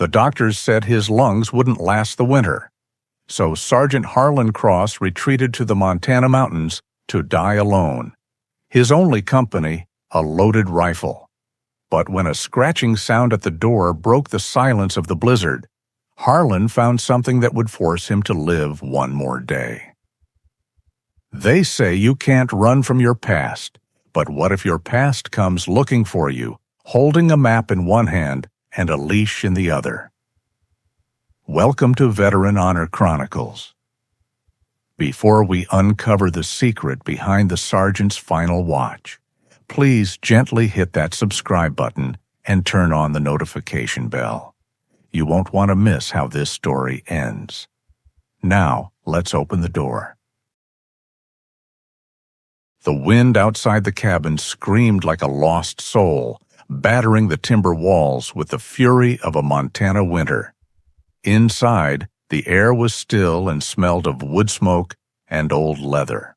The doctors said his lungs wouldn't last the winter, so Sergeant Harlan Cross retreated to the Montana mountains to die alone. His only company, a loaded rifle. But when a scratching sound at the door broke the silence of the blizzard, Harlan found something that would force him to live one more day. They say you can't run from your past, but what if your past comes looking for you, holding a map in one hand and a leash in the other? Welcome to Veteran Honor Chronicles. Before we uncover the secret behind the sergeant's final watch, please gently hit that subscribe button and turn on the notification bell. You won't want to miss how this story ends. Now, let's open the door. The wind outside the cabin screamed like a lost soul, battering the timber walls with the fury of a Montana winter. Inside, the air was still and smelled of wood smoke and old leather.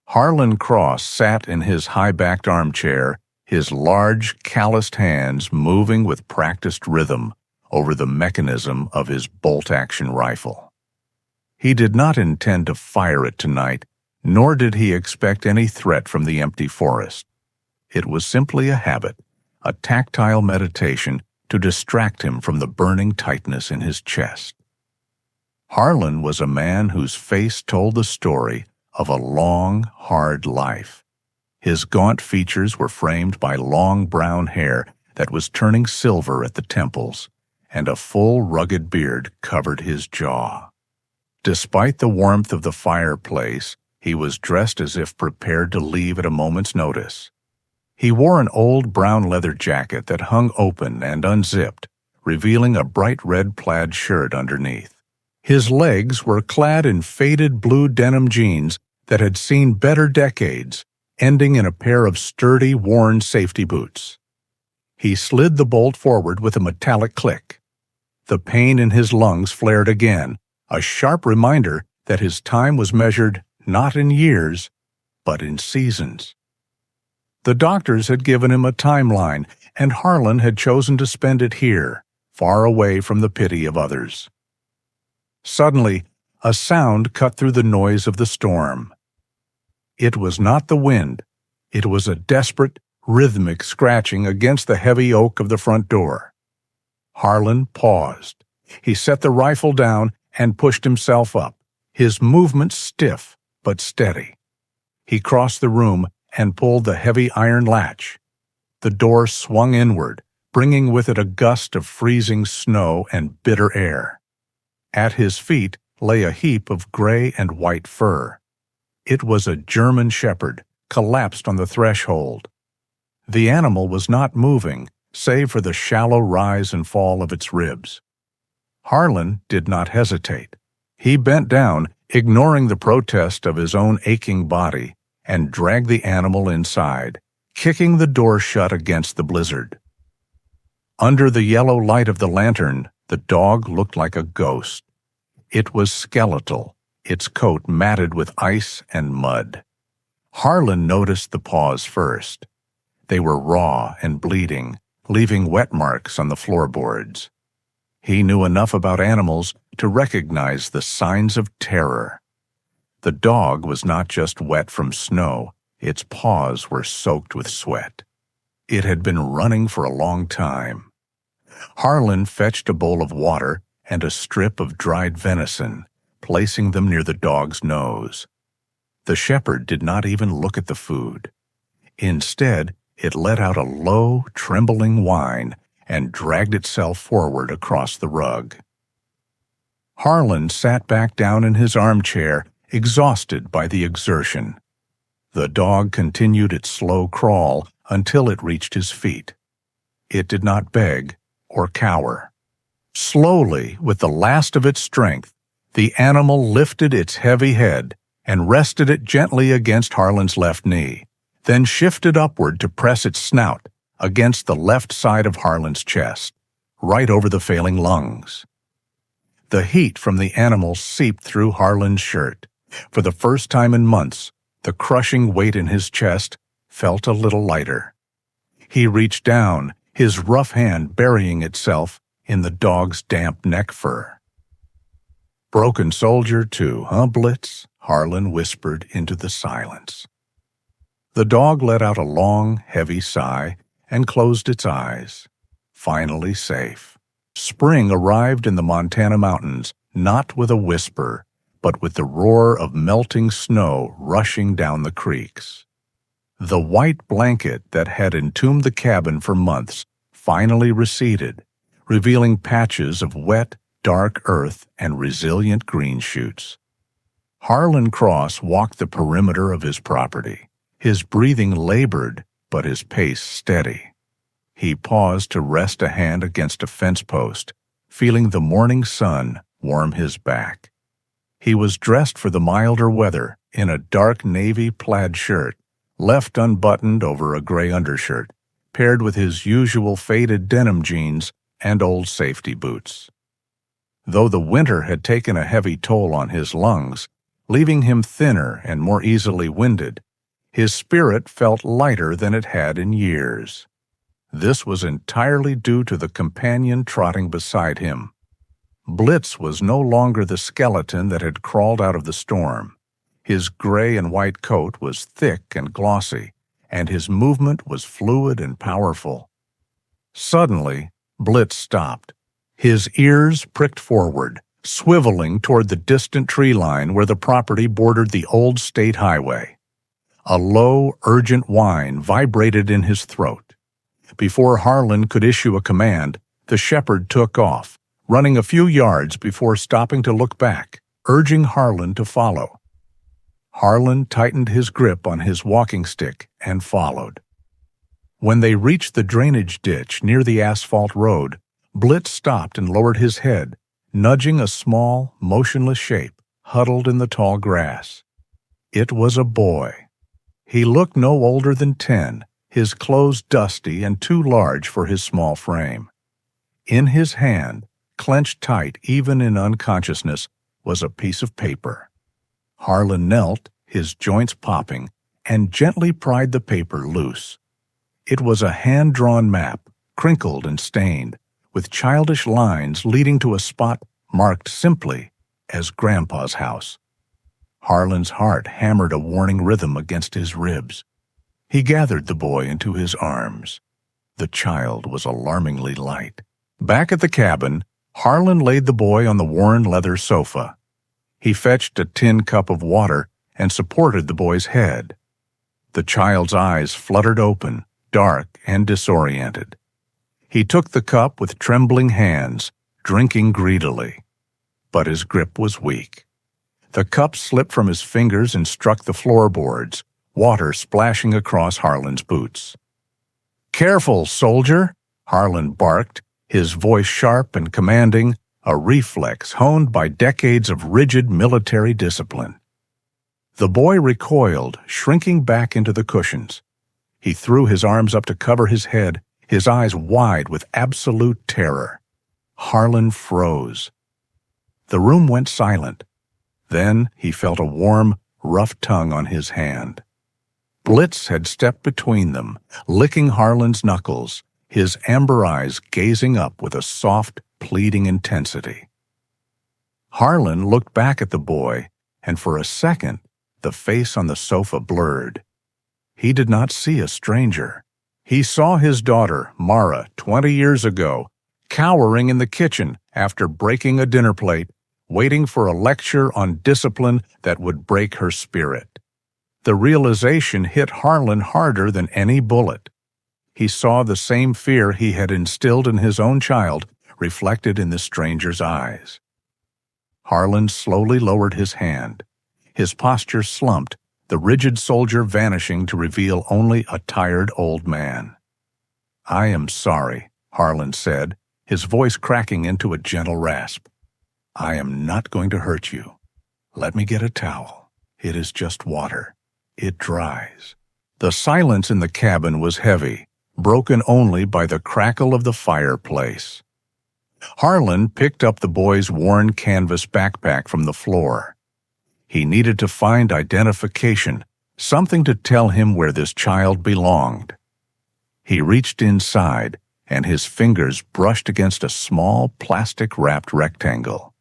Harlan Cross sat in his high-backed armchair, his large, calloused hands moving with practiced rhythm over the mechanism of his bolt-action rifle. He did not intend to fire it tonight, nor did he expect any threat from the empty forest. It was simply a habit, a tactile meditation to distract him from the burning tightness in his chest. Harlan was a man whose face told the story of a long, hard life. His gaunt features were framed by long brown hair that was turning silver at the temples, and a full, rugged beard covered his jaw. Despite the warmth of the fireplace, he was dressed as if prepared to leave at a moment's notice. He wore an old brown leather jacket that hung open and unzipped, revealing a bright red plaid shirt underneath. His legs were clad in faded blue denim jeans that had seen better decades, ending in a pair of sturdy, worn safety boots. He slid the bolt forward with a metallic click. The pain in his lungs flared again, a sharp reminder that his time was measured not in years, but in seasons. The doctors had given him a timeline, and Harlan had chosen to spend it here, far away from the pity of others. Suddenly, a sound cut through the noise of the storm. It was not the wind. It was a desperate, rhythmic scratching against the heavy oak of the front door. Harlan paused. He set the rifle down and pushed himself up, his movements stiff but steady. He crossed the room and pulled the heavy iron latch. The door swung inward, bringing with it a gust of freezing snow and bitter air. At his feet lay a heap of gray and white fur. It was a German shepherd, collapsed on the threshold. The animal was not moving, save for the shallow rise and fall of its ribs. Harlan did not hesitate. He bent down, ignoring the protest of his own aching body, and dragged the animal inside, kicking the door shut against the blizzard. Under the yellow light of the lantern, the dog looked like a ghost. It was skeletal, its coat matted with ice and mud. Harlan noticed the paws first. They were raw and bleeding, leaving wet marks on the floorboards. He knew enough about animals to recognize the signs of terror. The dog was not just wet from snow, its paws were soaked with sweat. It had been running for a long time. Harlan fetched a bowl of water and a strip of dried venison, placing them near the dog's nose. The shepherd did not even look at the food. Instead, it let out a low, trembling whine and dragged itself forward across the rug. Harlan sat back down in his armchair, exhausted by the exertion. The dog continued its slow crawl until it reached his feet. It did not beg or cower. Slowly, with the last of its strength, the animal lifted its heavy head and rested it gently against Harlan's left knee, then shifted upward to press its snout against the left side of Harlan's chest, right over the failing lungs. The heat from the animal seeped through Harlan's shirt. For the first time in months, the crushing weight in his chest felt a little lighter. He reached down, his rough hand burying itself in the dog's damp neck fur. "Broken soldier too, huh, Blitz?" Harlan whispered into the silence. The dog let out a long, heavy sigh and closed its eyes. Finally safe. Spring arrived in the Montana mountains, not with a whisper, but with the roar of melting snow rushing down the creeks. The white blanket that had entombed the cabin for months finally receded, revealing patches of wet, dark earth and resilient green shoots. Harlan Cross walked the perimeter of his property, his breathing labored, but his pace steady. He paused to rest a hand against a fence post, feeling the morning sun warm his back. He was dressed for the milder weather in a dark navy plaid shirt, left unbuttoned over a gray undershirt, paired with his usual faded denim jeans and old safety boots. Though the winter had taken a heavy toll on his lungs, leaving him thinner and more easily winded, his spirit felt lighter than it had in years. This was entirely due to the companion trotting beside him. Blitz was no longer the skeleton that had crawled out of the storm. His gray and white coat was thick and glossy, and his movement was fluid and powerful. Suddenly, Blitz stopped. His ears pricked forward, swiveling toward the distant tree line where the property bordered the old state highway. A low, urgent whine vibrated in his throat. Before Harlan could issue a command, the shepherd took off, running a few yards before stopping to look back, urging Harlan to follow. Harlan tightened his grip on his walking stick and followed. When they reached the drainage ditch near the asphalt road, Blitz stopped and lowered his head, nudging a small, motionless shape huddled in the tall grass. It was a boy. He looked no older than 10, his clothes dusty and too large for his small frame. In his hand, clenched tight even in unconsciousness, was a piece of paper. Harlan knelt, his joints popping, and gently pried the paper loose. It was a hand-drawn map, crinkled and stained, with childish lines leading to a spot marked simply as Grandpa's house. Harlan's heart hammered a warning rhythm against his ribs. He gathered the boy into his arms. The child was alarmingly light. Back at the cabin, Harlan laid the boy on the worn leather sofa. He fetched a tin cup of water and supported the boy's head. The child's eyes fluttered open, dark and disoriented. He took the cup with trembling hands, drinking greedily. But his grip was weak. The cup slipped from his fingers and struck the floorboards, water splashing across Harlan's boots. "Careful, soldier!" Harlan barked, his voice sharp and commanding, a reflex honed by decades of rigid military discipline. The boy recoiled, shrinking back into the cushions. He threw his arms up to cover his head, his eyes wide with absolute terror. Harlan froze. The room went silent. Then he felt a warm, rough tongue on his hand. Blitz had stepped between them, licking Harlan's knuckles, his amber eyes gazing up with a soft, pleading intensity. Harlan looked back at the boy, and for a second, the face on the sofa blurred. He did not see a stranger. He saw his daughter, Mara, 20 years ago, cowering in the kitchen after breaking a dinner plate, waiting for a lecture on discipline that would break her spirit. The realization hit Harlan harder than any bullet. He saw the same fear he had instilled in his own child reflected in the stranger's eyes. Harlan slowly lowered his hand. His posture slumped, the rigid soldier vanishing to reveal only a tired old man. "I am sorry," Harlan said, his voice cracking into a gentle rasp. "I am not going to hurt you. Let me get a towel. It is just water. It dries." The silence in the cabin was heavy, broken only by the crackle of the fireplace. Harlan picked up the boy's worn canvas backpack from the floor. He needed to find identification, something to tell him where this child belonged. He reached inside and his fingers brushed against a small plastic-wrapped rectangle.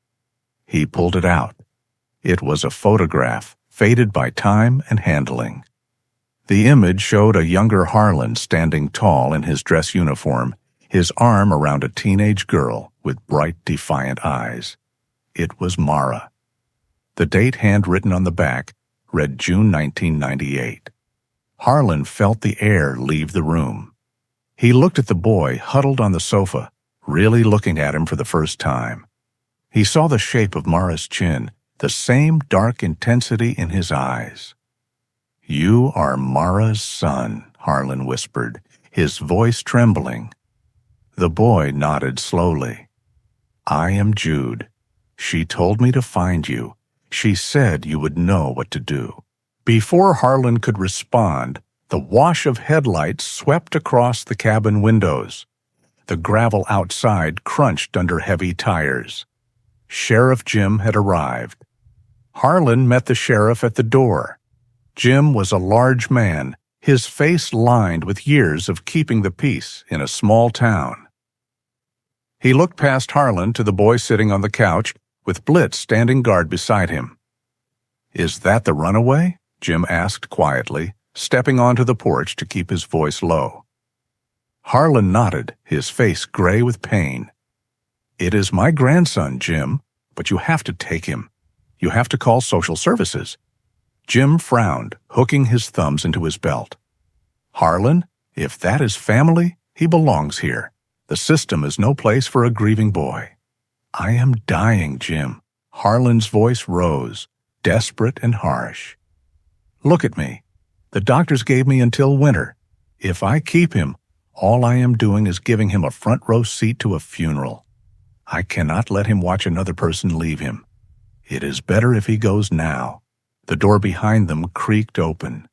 He pulled it out. It was a photograph, faded by time and handling. The image showed a younger Harlan standing tall in his dress uniform, his arm around a teenage girl with bright, defiant eyes. It was Mara. The date handwritten on the back read June 1998. Harlan felt the air leave the room. He looked at the boy huddled on the sofa, really looking at him for the first time. He saw the shape of Mara's chin, the same dark intensity in his eyes. "You are Mara's son," Harlan whispered, his voice trembling. The boy nodded slowly. "I am Jude. She told me to find you. She said you would know what to do." Before Harlan could respond, the wash of headlights swept across the cabin windows. The gravel outside crunched under heavy tires. Sheriff Jim had arrived. Harlan met the sheriff at the door. Jim was a large man, his face lined with years of keeping the peace in a small town. He looked past Harlan to the boy sitting on the couch, with Blitz standing guard beside him. "Is that the runaway?" Jim asked quietly, stepping onto the porch to keep his voice low. Harlan nodded, his face gray with pain. "It is my grandson, Jim, but you have to take him. You have to call social services." Jim frowned, hooking his thumbs into his belt. "Harlan, if that is family, he belongs here. The system is no place for a grieving boy." "I am dying, Jim." Harlan's voice rose, desperate and harsh. "Look at me. The doctors gave me until winter. If I keep him, all I am doing is giving him a front row seat to a funeral. I cannot let him watch another person leave him. It is better if he goes now." The door behind them creaked open.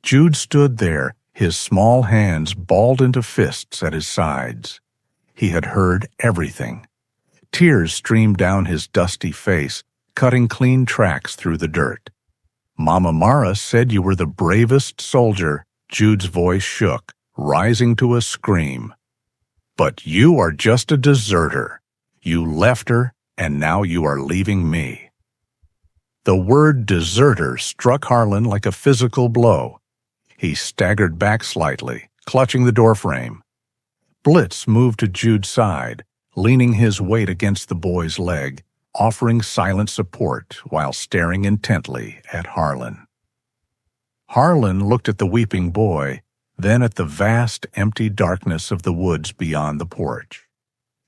Jude stood there, his small hands balled into fists at his sides. He had heard everything. Tears streamed down his dusty face, cutting clean tracks through the dirt. "Mama Mara said you were the bravest soldier." Jude's voice shook, rising to a scream. "But you are just a deserter. You left her, and now you are leaving me." The word deserter struck Harlan like a physical blow. He staggered back slightly, clutching the doorframe. Blitz moved to Jude's side, leaning his weight against the boy's leg, offering silent support while staring intently at Harlan. Harlan looked at the weeping boy, then at the vast, empty darkness of the woods beyond the porch.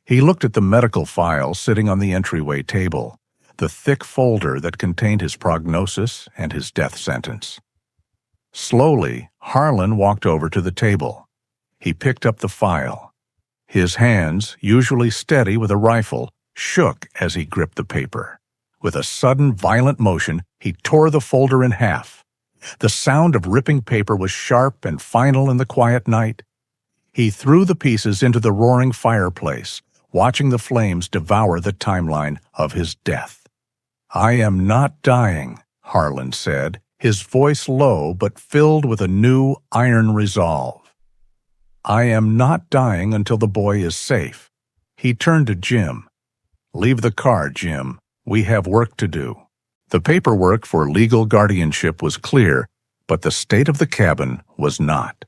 He looked at the medical file sitting on the entryway table, the thick folder that contained his prognosis and his death sentence. Slowly, Harlan walked over to the table. He picked up the file. His hands, usually steady with a rifle, shook as he gripped the paper. With a sudden, violent motion, he tore the folder in half. The sound of ripping paper was sharp and final in the quiet night. He threw the pieces into the roaring fireplace, watching the flames devour the timeline of his death. "I am not dying," Harlan said, his voice low but filled with a new iron resolve. "I am not dying until the boy is safe." He turned to Jim. "Leave the car, Jim. We have work to do." The paperwork for legal guardianship was clear, but the state of the cabin was not.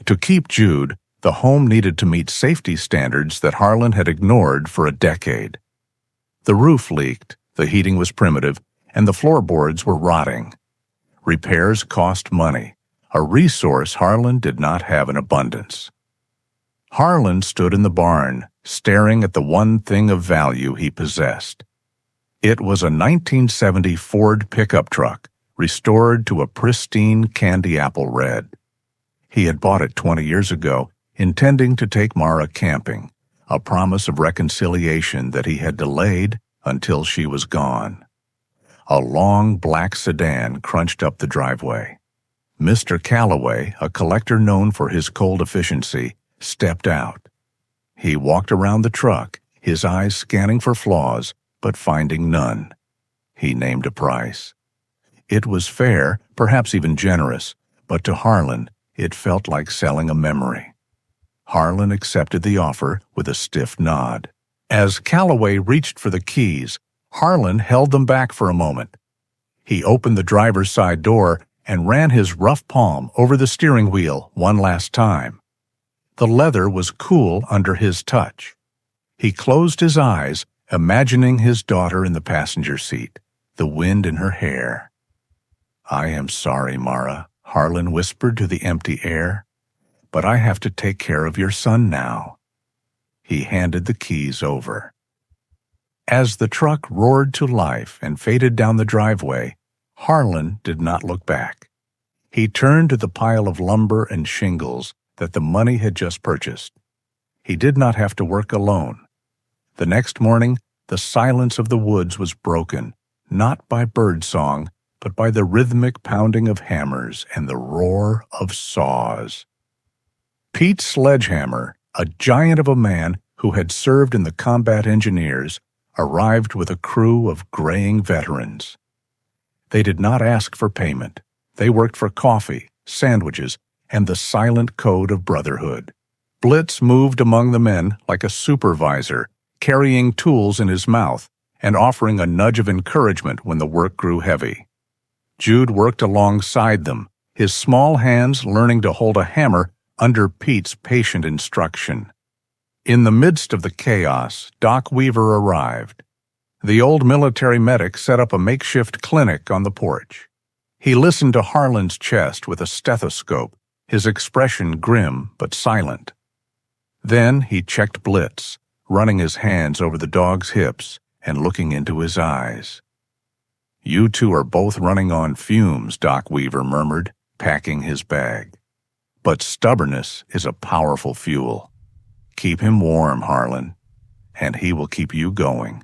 To keep Jude, the home needed to meet safety standards that Harlan had ignored for a decade. The roof leaked, the heating was primitive, and the floorboards were rotting. Repairs cost money, a resource Harlan did not have in abundance. Harlan stood in the barn, staring at the one thing of value he possessed. It was a 1970 Ford pickup truck, restored to a pristine candy apple red. He had bought it 20 years ago, intending to take Mara camping, a promise of reconciliation that he had delayed until she was gone. A long black sedan crunched up the driveway. Mr. Calloway, a collector known for his cold efficiency, stepped out. He walked around the truck, his eyes scanning for flaws, but finding none. He named a price. It was fair, perhaps even generous, but to Harlan, it felt like selling a memory. Harlan accepted the offer with a stiff nod. As Calloway reached for the keys, Harlan held them back for a moment. He opened the driver's side door and ran his rough palm over the steering wheel one last time. The leather was cool under his touch. He closed his eyes, imagining his daughter in the passenger seat, the wind in her hair. "I am sorry, Mara," Harlan whispered to the empty air, "but I have to take care of your son now." He handed the keys over. As the truck roared to life and faded down the driveway, Harlan did not look back. He turned to the pile of lumber and shingles that the money had just purchased. He did not have to work alone. The next morning, the silence of the woods was broken, not by birdsong, but by the rhythmic pounding of hammers and the roar of saws. Pete Sledgehammer, a giant of a man who had served in the combat engineers, arrived with a crew of graying veterans. They did not ask for payment. They worked for coffee, sandwiches, and the silent code of brotherhood. Blitz moved among the men like a supervisor, carrying tools in his mouth and offering a nudge of encouragement when the work grew heavy. Jude worked alongside them, his small hands learning to hold a hammer under Pete's patient instruction. In the midst of the chaos, Doc Weaver arrived. The old military medic set up a makeshift clinic on the porch. He listened to Harlan's chest with a stethoscope, his expression grim but silent. Then he checked Blitz, running his hands over the dog's hips and looking into his eyes. "You two are both running on fumes," Doc Weaver murmured, packing his bag. "But stubbornness is a powerful fuel. Keep him warm, Harlan, and he will keep you going."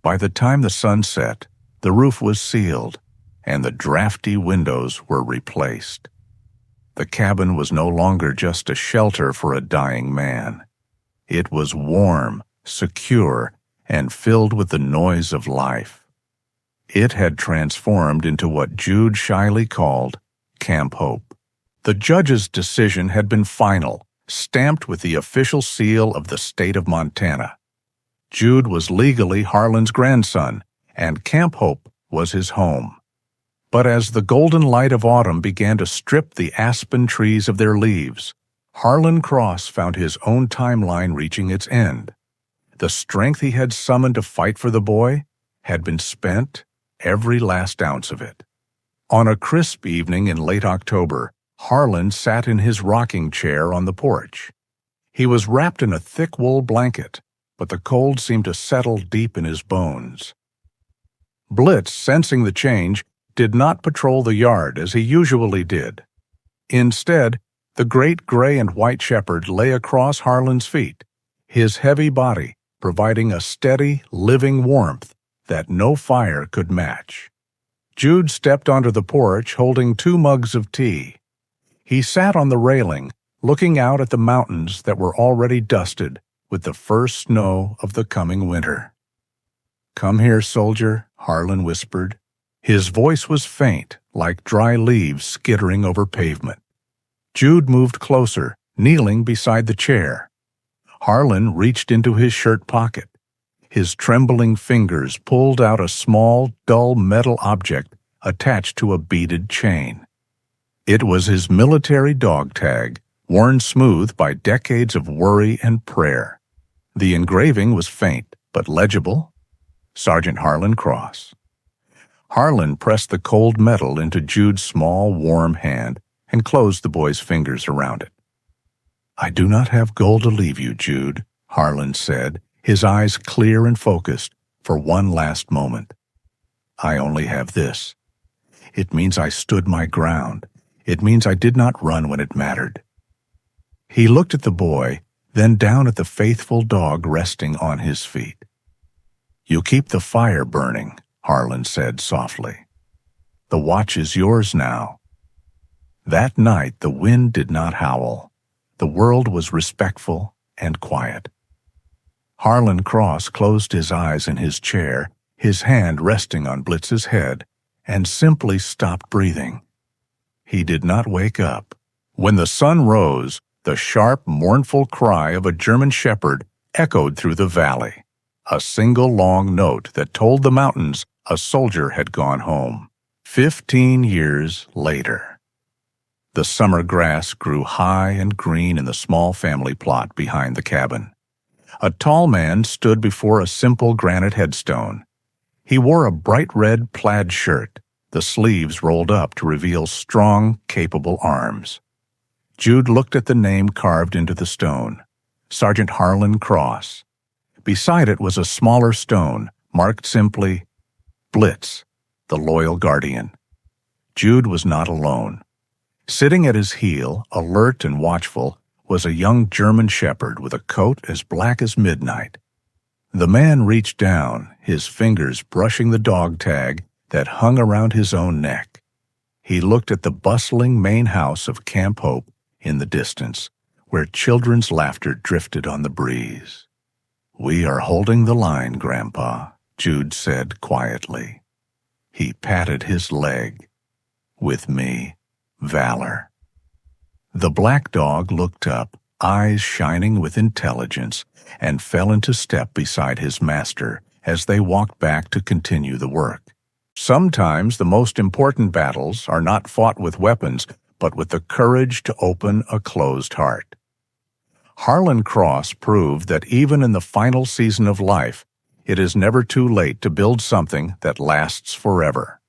By the time the sun set, the roof was sealed, and the drafty windows were replaced. The cabin was no longer just a shelter for a dying man. It was warm, secure, and filled with the noise of life. It had transformed into what Jude shyly called Camp Hope. The judge's decision had been final, stamped with the official seal of the state of Montana. Jude was legally Harlan's grandson, and Camp Hope was his home. But as the golden light of autumn began to strip the aspen trees of their leaves, Harlan Cross found his own timeline reaching its end. The strength he had summoned to fight for the boy had been spent, every last ounce of it. On a crisp evening in late October, Harlan sat in his rocking chair on the porch. He was wrapped in a thick wool blanket, but the cold seemed to settle deep in his bones. Blitz, sensing the change, did not patrol the yard as he usually did. Instead, the great gray and white shepherd lay across Harlan's feet, his heavy body providing a steady, living warmth that no fire could match. Jude stepped onto the porch holding 2 mugs of tea. He sat on the railing, looking out at the mountains that were already dusted with the first snow of the coming winter. "Come here, soldier," Harlan whispered. His voice was faint, like dry leaves skittering over pavement. Jude moved closer, kneeling beside the chair. Harlan reached into his shirt pocket. His trembling fingers pulled out a small, dull metal object attached to a beaded chain. It was his military dog tag, worn smooth by decades of worry and prayer. The engraving was faint, but legible. Sergeant Harlan Cross. Harlan pressed the cold metal into Jude's small, warm hand and closed the boy's fingers around it. "I do not have gold to leave you, Jude," Harlan said, his eyes clear and focused for one last moment. "I only have this. It means I stood my ground. It means I did not run when it mattered." He looked at the boy, then down at the faithful dog resting on his feet. "You keep the fire burning," Harlan said softly. "The watch is yours now." That night the wind did not howl. The world was respectful and quiet. Harlan Cross closed his eyes in his chair, his hand resting on Blitz's head, and simply stopped breathing. He did not wake up. When the sun rose, The sharp, mournful cry of a German shepherd echoed through the valley, a single long note that told the mountains a soldier had gone home. 15 years later. The summer grass grew high and green in the small family plot behind the cabin. A tall man stood before a simple granite headstone. He wore a bright red plaid shirt, the sleeves rolled up to reveal strong, capable arms. Jude looked at the name carved into the stone, Sergeant Harlan Cross. Beside it was a smaller stone, marked simply, Blitz, the Loyal Guardian. Jude was not alone. Sitting at his heel, alert and watchful, was a young German shepherd with a coat as black as midnight. The man reached down, his fingers brushing the dog tag that hung around his own neck. He looked at the bustling main house of Camp Hope in the distance, where children's laughter drifted on the breeze. "We are holding the line, Grandpa," Jude said quietly. He patted his leg. "With me, Valor." The black dog looked up, eyes shining with intelligence, and fell into step beside his master as they walked back to continue the work. Sometimes the most important battles are not fought with weapons, but with the courage to open a closed heart. Harlan Cross proved that even in the final season of life, it is never too late to build something that lasts forever.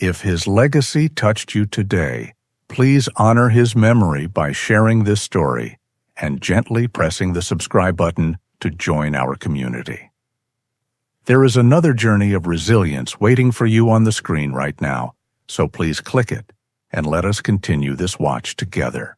If his legacy touched you today, please honor his memory by sharing this story and gently pressing the subscribe button to join our community. There is another journey of resilience waiting for you on the screen right now, so please click it and let us continue this watch together.